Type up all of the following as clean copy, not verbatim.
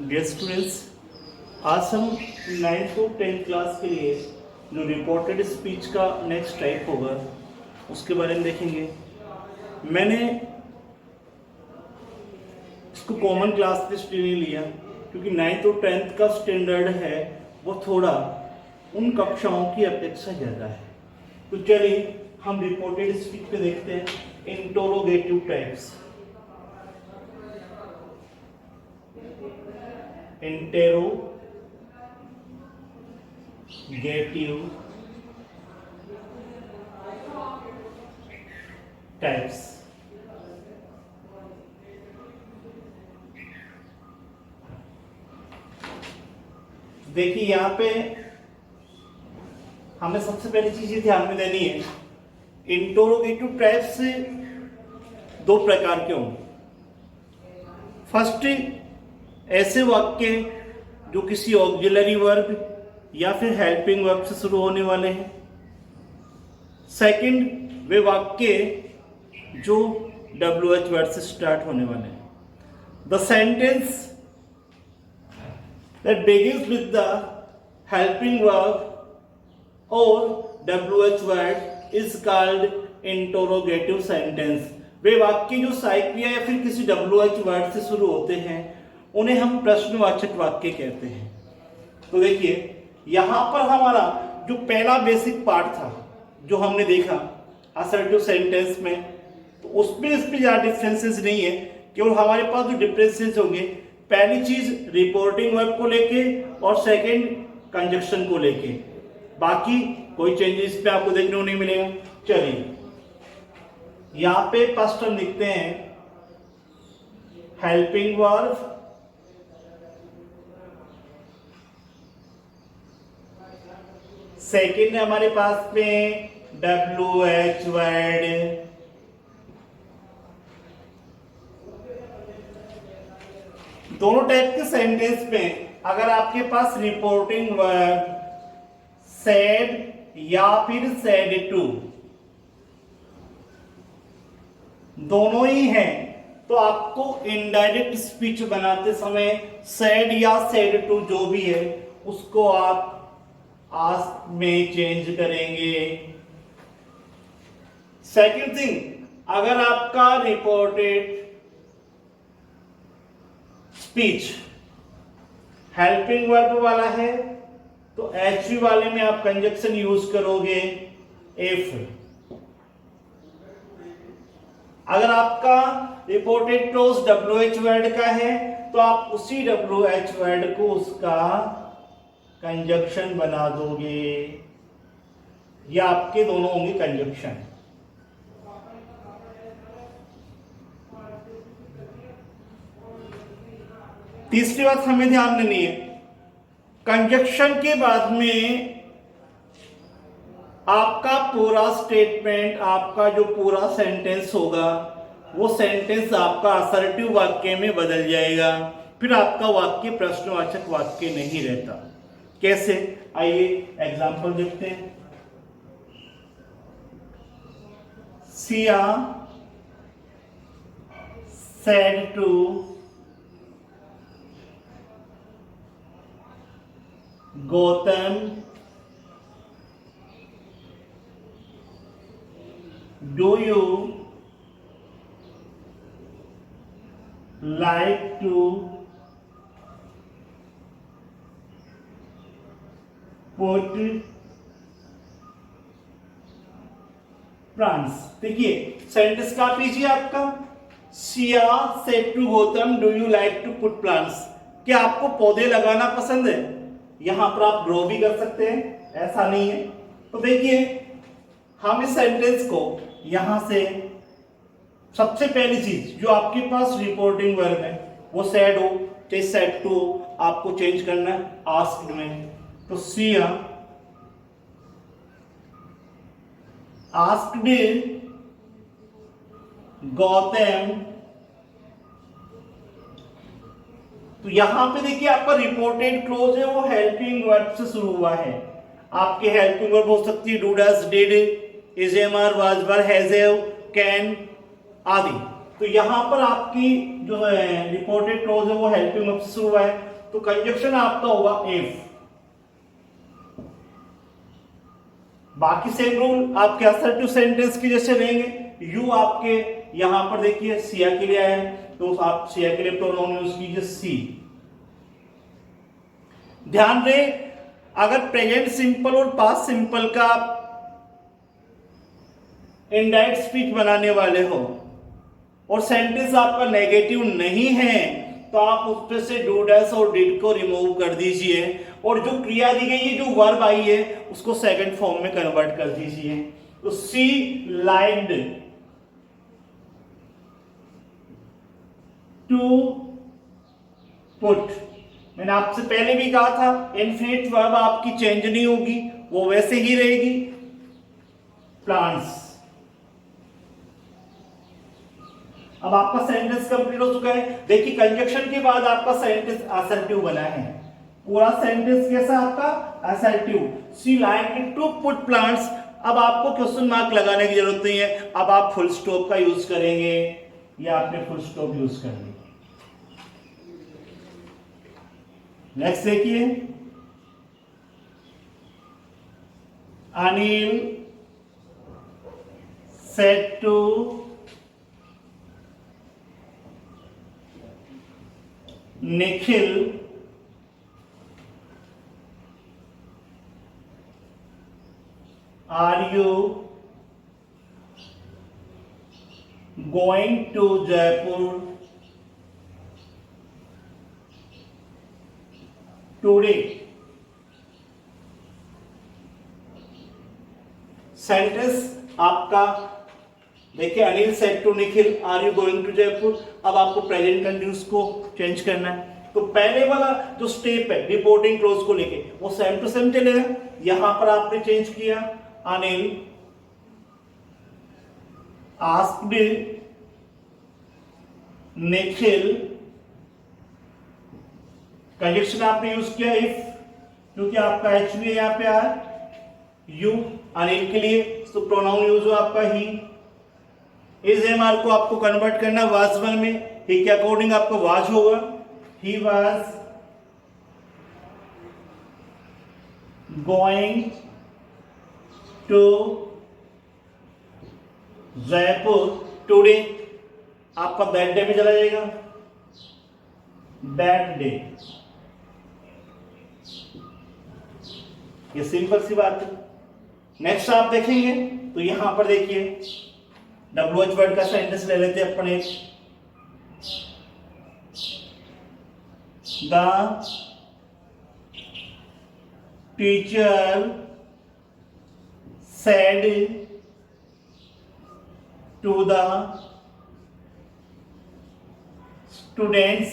Dear students, आज हम 9th to 10th class के लिए जो रिपोर्टेड स्पीच का नेक्स्ट टाइप होगा उसके बारे में देखेंगे। मैंने इसको कॉमन क्लास लिस्ट नहीं लिया क्योंकि 9th और 10th का स्टैंडर्ड है वो थोड़ा उन कक्षाओं की अपेक्षा ज़्यादा है। तो चलिए हम रिपोर्टेड स्पीच पे देखते हैं इंटरोगेटिव टाइप्स। Interrogative types. देखिए यहां पे हमें सबसे पहली चीज ये ध्यान में देनी है, इंटरोगेटिव टाइप्स से दो प्रकार के होंगे। फर्स्ट, ऐसे वाक्य जो किसी ऑक्सिलरी वर्ब या फिर हेल्पिंग वर्ब से शुरू होने वाले हैं। सेकंड, वे वाक्य जो WH वर्ड से स्टार्ट होने वाले हैं। The sentence that begins with the helping verb or WH word is called interrogative sentence। वे वाक्य जो सहायक या फिर किसी WH वर्ड से शुरू होते हैं उन्हें हम प्रश्नवाचक वाक्य कहते हैं। तो देखिए यहां पर हमारा जो पहला बेसिक पार्ट था जो हमने देखा असर्टिव सेंटेंस में, तो उसमें इसमें ज्यादा डिफरेंसेस नहीं है। केवल हमारे पास जो डिफरेंसेस होंगे, पहली चीज रिपोर्टिंग वर्ब को लेके और सेकंड कंजक्शन को लेके, बाकी कोई चेंजेस पे आपको देखने को नहीं मिलेगा। चलिए यहां पे फर्स्ट हम लिखते हैं हेल्पिंग वर्ब, सेकंड है हमारे पास में WH वर्ड, दोनों टाइप के सेंटेंस में अगर आपके पास रिपोर्टिंग वर्ब सेड या फिर सेड टू दोनों ही हैं, तो आपको इनडायरेक्ट स्पीच बनाते समय सेड या सेड टू जो भी है उसको आप आस्क में चेंज करेंगे। सेकंड थिंग, अगर आपका रिपोर्टेड स्पीच हेल्पिंग वर्ब वाला है तो HV वाले में आप कंजक्शन यूज करोगे इफ। अगर आपका रिपोर्टेड क्लोज WH वर्ड का है तो आप उसी WH वर्ड को उसका कंजक्शन बना दोगे, या आपके दोनों होंगे कंजक्शन। तीसरी बात हमें ध्यान देनी है, कंजक्शन के बाद में आपका पूरा स्टेटमेंट, आपका जो पूरा सेंटेंस होगा वो सेंटेंस आपका असर्टिव वाक्य में बदल जाएगा, फिर आपका वाक्य प्रश्नवाचक वाक्य नहीं रहता। कैसे, आइए एग्जांपल देखते हैं। Siya said to Gotham, do you like to put plants? देखिए सेंटेंस का पीछे आपका Siya said to Gautam do you like to put plants. क्या आपको पौधे लगाना पसंद है? यहां पर आप ग्रो भी कर सकते हैं, ऐसा नहीं है। तो देखिए हम इस सेंटेंस को यहां से सबसे पहली चीज जो आपके पास रिपोर्टिंग वर्ब है वो सेड हो चाहे सेड टू हो, आपको चेंज करना है आस्क्ड में। तो सिया आस्क्ड गौतम, तो यहां पे देखिए आपका रिपोर्टेड क्लोज है वो हेल्पिंग वर्ब से शुरू हुआ है। आपके हेल्पिंग वर्ब हो सकती है do, does, did, is, am, are, was, were, has, have, can आदि। तो यहां पर आपकी जो है रिपोर्टेड क्लॉज है वो हेल्पिंग वर्ब से शुरू हुआ है, तो कंजक्शन आपका होगा इफ। बाकी सेम रूल आपके असर्टिव सेंटेंस की जैसे रहेंगे। यू आपके यहां पर देखिए सिया के लिए आया है, तो आप सिया के लिए प्रोनाउन यूज कीजिए सी। ध्यान दें, अगर प्रेजेंट सिंपल और पास्ट सिंपल का इनडायरेक्ट स्पीच बनाने वाले हो और सेंटेंस आपका नेगेटिव नहीं है, तो आप उसमें से डू डैश और डिड को रिमूव कर दीजिए और जो क्रिया दी गई है, जो वर्ब आई है, उसको सेकंड फॉर्म में कन्वर्ट कर दीजिए। तो सी लाइक्ड टू पुट, मैंने आपसे पहले भी कहा था इनफिनिट वर्ब आपकी चेंज नहीं होगी, वो वैसे ही रहेगी। प्लांट्स। अब आपका सेंटेंस कंप्लीट हो चुका है। देखिए कंजक्शन के बाद आपका सेंटेंस असर्टिव बना है। पूरा सेंटेंस कैसा आपका assertive. She liked to put plants. अब आपको क्वेश्चन मार्क लगाने की जरूरत नहीं है, अब आप फुल स्टॉप का यूज करेंगे या आपने फुल स्टॉप यूज कर ली। नेक्स्ट देखिए, Anil said to Nikhil are you going to Jaipur today. Sentence आपका देखिए, Anil said to Nikhil are you going to Jaipur. अब आपको प्रेजेंट कंटिन्यूस को चेंज करना है, तो पहले वाला जो स्टेप है रिपोर्टिंग क्लोज को लेके वो सेम टू सेम चलेगा। यहां पर आपने चेंज किया, अनिल आस्क्ड निखिल, कंजक्शन आपने यूज किया इफ, क्योंकि आपका एच भी यहां पे आया यू अनिल के लिए, तो प्रोनाउन यूज हो आपका ही। इज एम आर को आपको कन्वर्ट करना वाज वन में, ही के अकॉर्डिंग आपका वाज होगा। He was going to Jaipur today, आपका दैट डे में चला जाएगा, दैट डे। ये सिंपल सी बात है। नेक्स्ट आप देखेंगे तो यहां पर देखिए WH वर्ड का सेंटेंस ले लेते हैं अपन एक। The teacher said to the students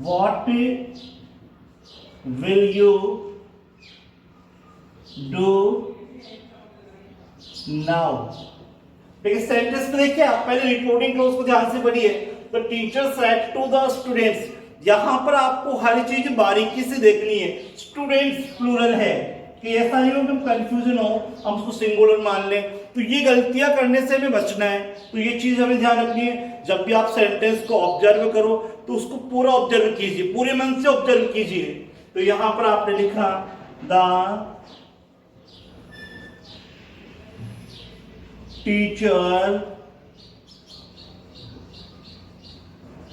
what will you do now। देखिए सेंटेंस में देखिए, आप पहले रिपोर्टिंग क्लोज को ध्यान से पढ़िए। The teacher said to the students, यहां पर आपको हर चीज बारीकी से देखनी है। स्टूडेंट्स प्लूरल है, कि ऐसा नहीं हो कि कंफ्यूजन हो, हम उसको सिंगुलर मान लें, तो ये गलतियां करने से हमें बचना है। तो ये चीज हमें ध्यान रखनी है, जब भी आप सेंटेंस को ऑब्जर्व करो तो उसको पूरा ऑब्जर्व कीजिए, पूरे मन से ऑब्जर्व कीजिए। तो यहां पर आपने लिखा the teacher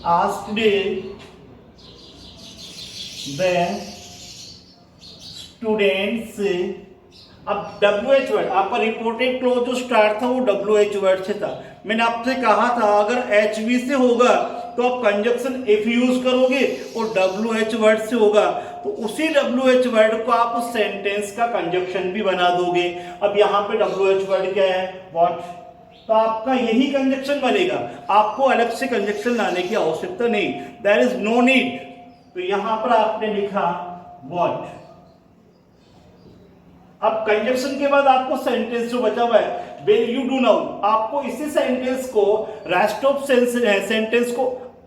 asked the students. अब WH वर्ड आपका रिपोर्टेड क्लोज जो स्टार्ट था वो WH वर्ड से था। मैंने आपसे कहा था अगर HV से होगा तो आप कंजक्शन इफ यूज करोगे और WH वर्ड से होगा तो उसी WH वर्ड को आप उस सेंटेंस का कंजक्शन भी बना दोगे। अब यहाँ पे WH वर्ड क्या है, व्हाट, तो आपका यही कंजक्शन बनेगा, आपको अलग से कंजक्शन लाने की आवश्यकता नहीं, देयर इज नो नीड। तो यहां पर आपने लिखा व्हाट। अब कंजक्शन के बाद आपको सेंटेंस जो बचा हुआ है विल यू डू नाउ, आपको इसी सेंटेंस को रेस्ट ऑफ सेंटेंस को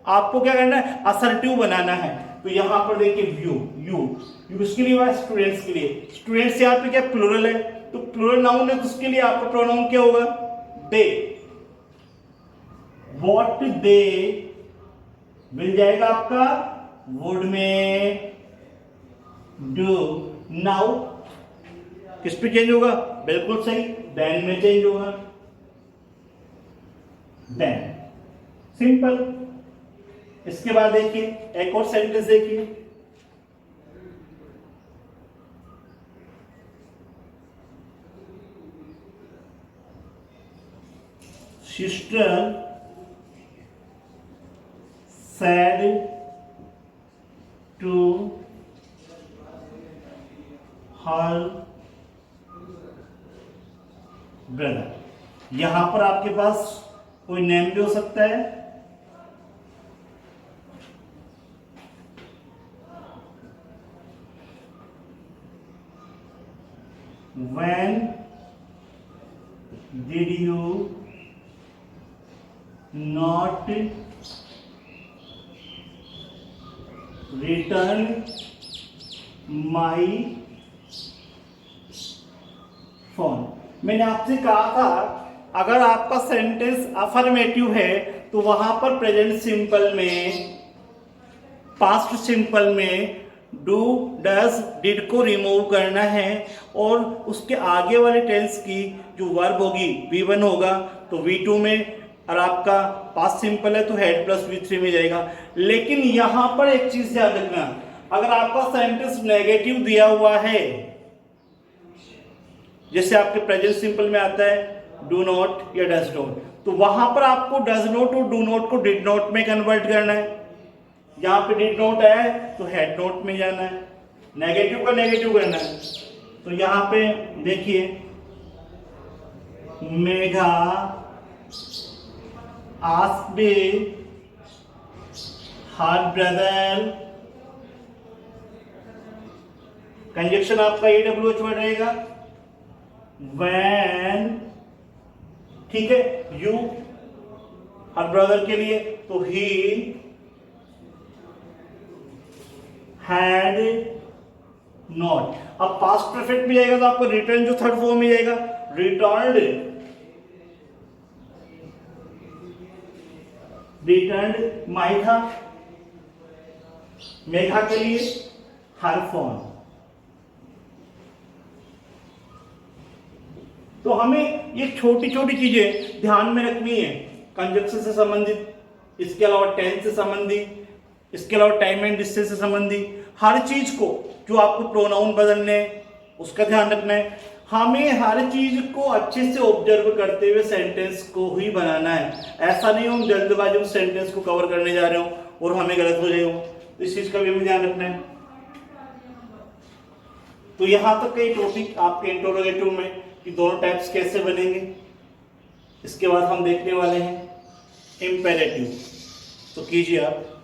आपको क्या करना है, असर्टिव बनाना है। तो यहां पर देखिए यू किसके लिए हुआ है, स्टूडेंट्स के लिए। स्टूडेंट्स यहाँ पे क्या प्लूरल है, तो प्लूरल नाउन है तो उसके लिए आपका प्रोनाउन क्या होगा? दे। व्हाट दे मिल जाएगा आपका वुड में डू। नाउ किस पे चेंज होगा? बिल्कुल सही, देन में चेंज होगा। Then simple. इसके बाद देखिए एक और सेंटेंस देखिए, sister said to her brother। यहां पर आपके पास कोई नेम भी हो सकता है, when did you not return my phone। मैंने आपसे कहा था अगर आपका सेंटेंस अफर्मेटिव है तो वहां पर प्रेजेंट सिंपल में, पास्ट सिंपल में डू डज डिड को रिमूव करना है और उसके आगे वाले टेंस की जो वर्ब होगी V1 होगा तो V2 में, और आपका पास्ट सिंपल है तो हेड प्लस V3 में जाएगा। लेकिन यहां पर एक चीज ध्यान रखना, अगर आपका सेंटेंस नेगेटिव दिया हुआ है, जैसे आपके प्रेजेंट सिंपल में आता है डू नॉट या डज नॉट, तो वहां पर आपको डज नॉट और डू नॉट को डिड नॉट में कन्वर्ट करना है। यहां पे डिड नॉट है तो हेड नॉट में जाना है, नेगेटिव का नेगेटिव करना है। तो यहां पे देखिए Megha asked her brother, conjunction आपका AWH वर्ड रहेगा when, ठीक है, you हर ब्रदर के लिए तो he had not। अब पास्ट परफेक्ट में जाएगा तो आपको रिटर्न जो थर्ड फॉर्म में जाएगा रिटर्न्ड, रिटर्न्ड माइथा, मेघा के लिए हर फॉर्म। तो हमें ये छोटी छोटी चीजें ध्यान में रखनी है, कंजक्शन से संबंधित, इसके अलावा टेंस से संबंधित, इसके अलावा टाइम एंड डिस्टेंस से संबंधित हर चीज को जो आपको प्रोनाउन बदलने उसका ध्यान रखना है। हमें हर चीज को अच्छे से ऑब्जर्व करते हुए सेंटेंस को ही बनाना है। ऐसा नहीं हो हम जल्दबाजी में सेंटेंस को कवर करने जा रहे हो और हमें गलत हो जाए, इस चीज का भी हमें ध्यान रखना है। तो यहां तक कई टॉपिक आपके इंटरोगेटिव में कि दोनों टाइप्स कैसे बनेंगे। इसके बाद हम देखने वाले हैं इंपेरेटिव, तो कीजिए आप।